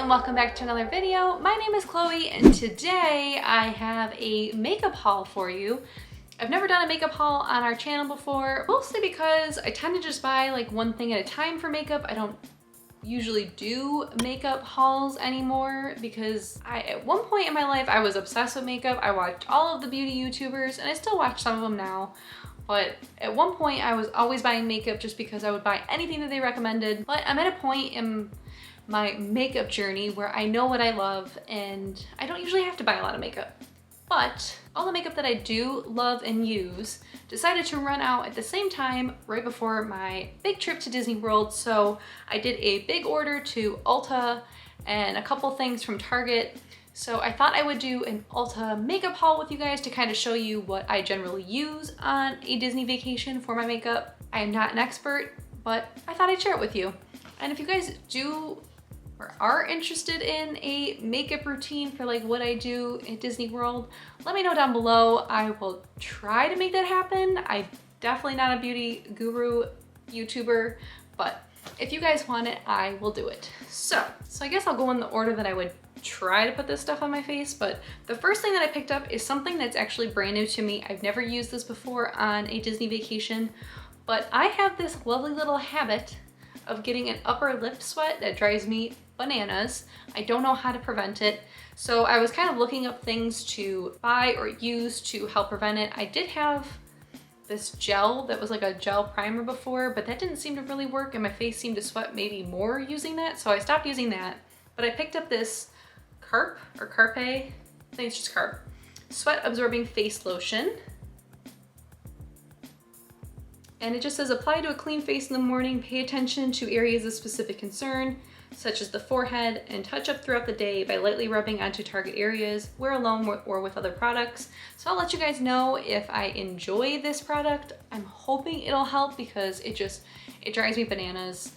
and welcome back to another video. My name is Chloe and today I have a makeup haul for you. I've never done a makeup haul on our channel before, mostly because I tend to just buy like one thing at a time for makeup. I don't usually do makeup hauls anymore because at one point in my life I was obsessed with makeup. I watched all of the beauty YouTubers and I still watch some of them now. But at one point I was always buying makeup just because I would buy anything that they recommended. But I'm at a point in my makeup journey where I know what I love and I don't usually have to buy a lot of makeup. But all the makeup that I do love and use decided to run out at the same time right before my big trip to Disney World. So I did a big order to Ulta and a couple things from Target. So I thought I would do an Ulta makeup haul with you guys to kind of show you what I generally use on a Disney vacation for my makeup. I am not an expert, but I thought I'd share it with you. And if you guys do or are interested in a makeup routine for like what I do at Disney World, let me know down below. I will try to make that happen. I'm definitely not a beauty guru YouTuber, but if you guys want it, I will do it. So I guess I'll go in the order that I would try to put this stuff on my face, but the first thing that I picked up is something that's actually brand new to me. I've never used this before on a Disney vacation, but I have this lovely little habit of getting an upper lip sweat that drives me bananas. I don't know how to prevent it. So I was kind of looking up things to buy or use to help prevent it. I did have this gel that was like a gel primer before, but that didn't seem to really work and my face seemed to sweat maybe more using that. So I stopped using that, but I picked up this Carpe, I think it's just Carpe, sweat absorbing face lotion. And it just says, apply to a clean face in the morning, pay attention to areas of specific concern, such as the forehead, and touch up throughout the day by lightly rubbing onto target areas, wear alone or with other products. So I'll let you guys know if I enjoy this product. I'm hoping it'll help because it drives me bananas.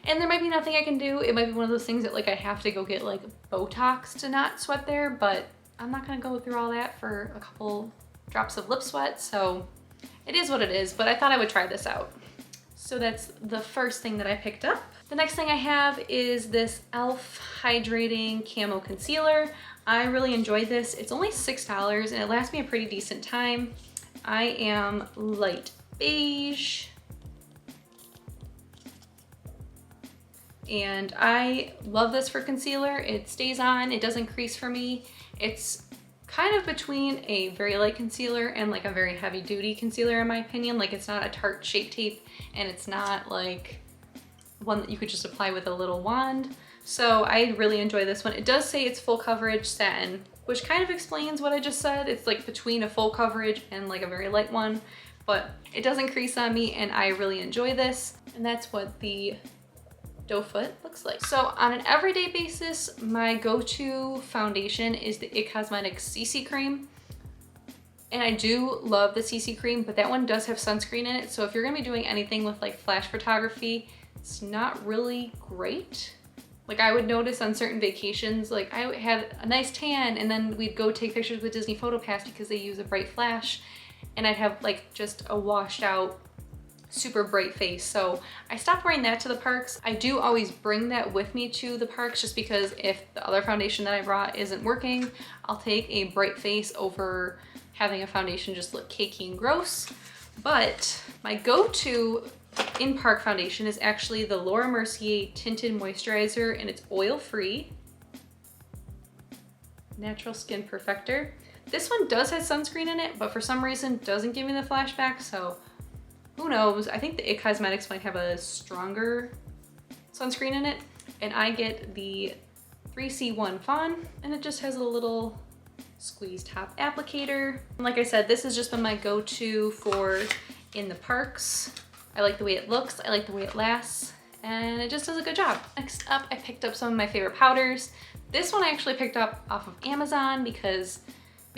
And there might be nothing I can do. It might be one of those things that like I have to go get like Botox to not sweat there, but I'm not gonna go through all that for a couple drops of lip sweat. So it is what it is, but I thought I would try this out. So that's the first thing that I picked up. The next thing I have is this e.l.f. Hydrating Camo Concealer. I really enjoyed this. It's only $6 and it lasts me a pretty decent time. I am light beige. And I love this for concealer. It stays on, it doesn't crease for me. It's kind of between a very light concealer and like a very heavy duty concealer in my opinion. Like it's not a Tarte Shape Tape and it's not like one that you could just apply with a little wand. So I really enjoy this one. It does say it's full coverage satin, which kind of explains what I just said. It's like between a full coverage and like a very light one, but it doesn't crease on me and I really enjoy this. And that's what the doe foot looks like. So on an everyday basis, my go-to foundation is the IT Cosmetics CC cream. And I do love the CC cream, but that one does have sunscreen in it. So if you're gonna be doing anything with like flash photography, it's not really great. Like I would notice on certain vacations, like I had a nice tan and then we'd go take pictures with Disney PhotoPass because they use a bright flash and I'd have like just a washed out super bright face. So I stopped wearing that to the parks. I do always bring that with me to the parks just because if the other foundation that I brought isn't working, I'll take a bright face over having a foundation just look cakey and gross. But my go-to in-park foundation is actually the Laura Mercier Tinted Moisturizer and it's oil-free. Natural Skin Perfector. This one does have sunscreen in it, but for some reason doesn't give me the flashback, so who knows? I think the IT Cosmetics might have a stronger sunscreen in it. And I get the 3C1 Fawn and it just has a little squeeze top applicator. And like I said, this has just been my go-to for in the parks. I like the way it looks, I like the way it lasts, and it just does a good job. Next up, I picked up some of my favorite powders. This one I actually picked up off of Amazon because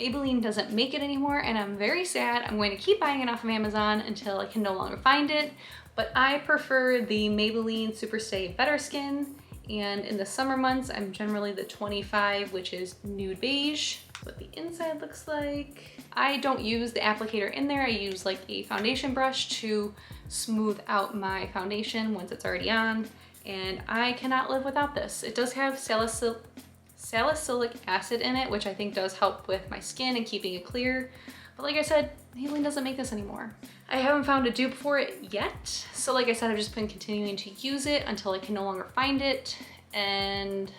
Maybelline doesn't make it anymore and I'm very sad. I'm going to keep buying it off of Amazon until I can no longer find it. But I prefer the Maybelline Superstay Better Skin, and in the summer months I'm generally the 25, which is nude beige. What the inside looks like. I don't use the applicator in there. I use like a foundation brush to smooth out my foundation once it's already on. and I cannot live without this. It does have salicylic acid in it, which I think does help with my skin and keeping it clear. But like I said, Maybelline doesn't make this anymore. I haven't found a dupe for it yet. So like I said, I've just been continuing to use it until I can no longer find it. And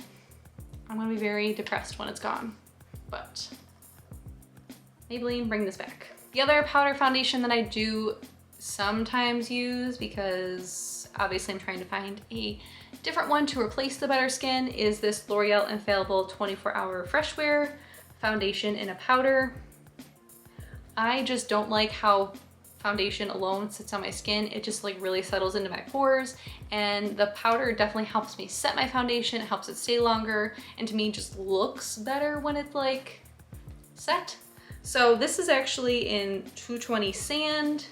I'm gonna be very depressed when it's gone. But Maybelline, bring this back. The other powder foundation that I do sometimes use, because obviously I'm trying to find a different one to replace the Better Skin, is this L'Oreal Infallible 24-Hour Freshware foundation in a powder. I just don't like how foundation alone sits on my skin. It just like really settles into my pores, and the powder definitely helps me set my foundation. It helps it stay longer, and to me just looks better when it's like set. So this is actually in 220 Sand,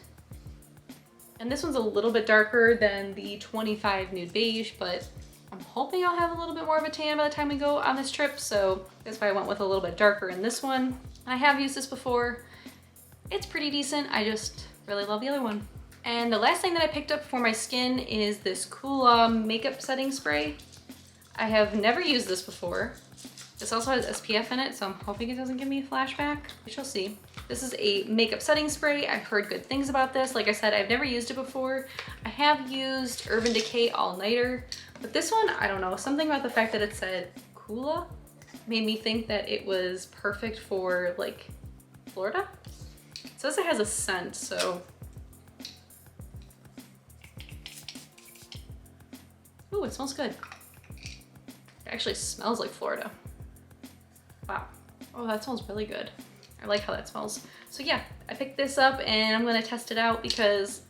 and this one's a little bit darker than the 25 Nude Beige, but I'm hoping I'll have a little bit more of a tan by the time we go on this trip, so that's why I went with a little bit darker in this one. I have used this before. It's pretty decent. I just really love the other one. And the last thing that I picked up for my skin is this Camo makeup setting spray. I have never used this before. This also has SPF in it, so I'm hoping it doesn't give me a flashback. We shall see. This is a makeup setting spray. I've heard good things about this. Like I said, I've never used it before. I have used Urban Decay All Nighter, but this one, I don't know, something about the fact that it said Camo made me think that it was perfect for like Florida. It says it has a scent, so. Ooh, it smells good. It actually smells like Florida. Wow. Oh, that smells really good. I like how that smells. So yeah, I picked this up and I'm gonna test it out because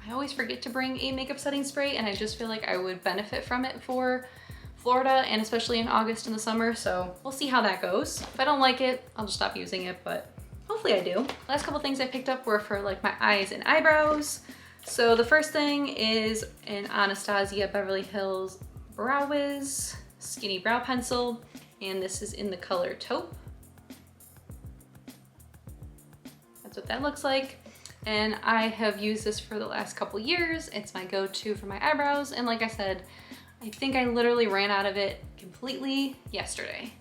I always forget to bring a makeup setting spray, and I just feel like I would benefit from it for Florida, and especially in August in the summer. So we'll see how that goes. If I don't like it, I'll just stop using it, but hopefully I do. Last couple things I picked up were for like my eyes and eyebrows. So the first thing is an Anastasia Beverly Hills Brow Wiz Skinny Brow Pencil, and this is in the color Taupe. That's what that looks like. And I have used this for the last couple years. It's my go-to for my eyebrows, and like I said, I think I literally ran out of it completely yesterday.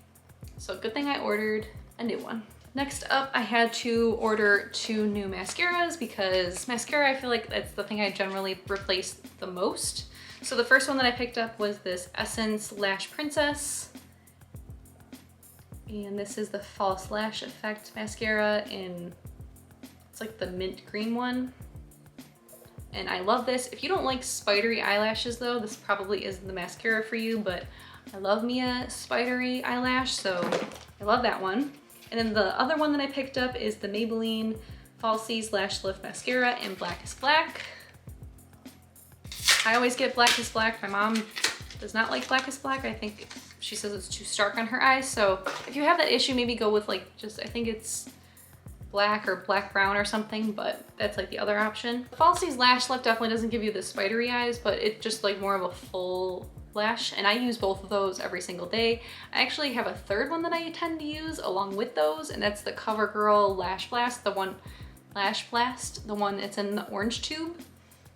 So good thing I ordered a new one. Next up, I had to order 2 new mascaras because mascara, I feel like that's the thing I generally replace the most. So the first one that I picked up was this Essence Lash Princess. And this is the False Lash Effect mascara in, it's like the mint green one. And I love this. If you don't like spidery eyelashes though, this probably isn't the mascara for you, but I love me a spidery eyelash, so I love that one. And then the other one that I picked up is the Maybelline Falsies Lash Lift Mascara in Blackest Black. I always get Blackest Black. My mom does not like Blackest Black. I think she says it's too stark on her eyes. So if you have that issue, maybe go with like just, I think it's black or black brown or something, but that's like the other option. The Falsies Lash Lift definitely doesn't give you the spidery eyes, but it's just like more of a full lash, and I use both of those every single day. I actually have a third one that I tend to use along with those, and that's the Covergirl Lash Blast, the one that's in the orange tube.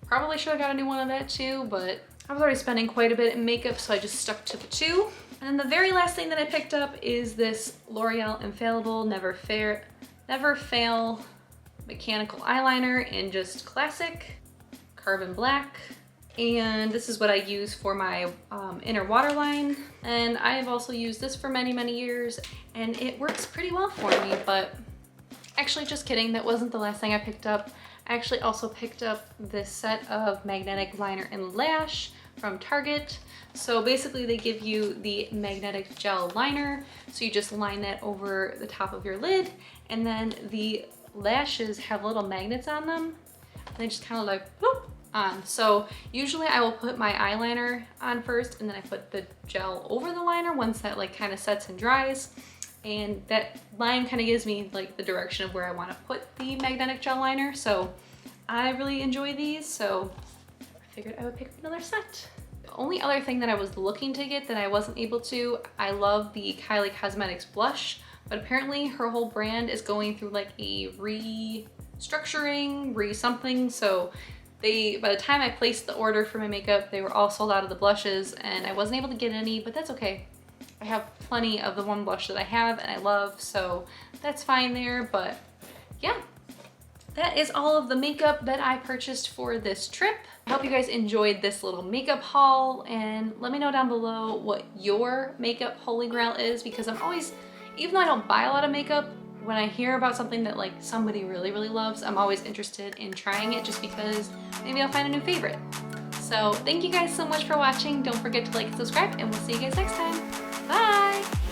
Probably should have got a new one of that too, but I was already spending quite a bit in makeup, so I just stuck to the 2. And then the very last thing that I picked up is this L'Oreal Infallible Never Fail mechanical eyeliner in just classic carbon black. And this is what I use for my inner waterline. And I have also used this for many, many years, and it works pretty well for me, but actually just kidding, that wasn't the last thing I picked up. I actually also picked up this set of magnetic liner and lash from Target. So basically they give you the magnetic gel liner, so you just line that over the top of your lid, and then the lashes have little magnets on them, and they just kind of like whoop on. So usually I will put my eyeliner on first, and then I put the gel over the liner once that like kind of sets and dries, and that line kind of gives me like the direction of where I want to put the magnetic gel liner. So I really enjoy these, so I figured I would pick up another set. The only other thing that I was looking to get that I wasn't able to, I love the Kylie Cosmetics blush, but apparently her whole brand is going through like a restructuring, something. So by the time I placed the order for my makeup, they were all sold out of the blushes and I wasn't able to get any, but that's okay. I have plenty of the one blush that I have and I love, so that's fine there. But yeah, that is all of the makeup that I purchased for this trip. I hope you guys enjoyed this little makeup haul, and let me know down below what your makeup holy grail is, because I'm always, even though I don't buy a lot of makeup, when I hear about something that like somebody really, really loves, I'm always interested in trying it just because maybe I'll find a new favorite. So thank you guys so much for watching. Don't forget to like and subscribe, and we'll see you guys next time. Bye!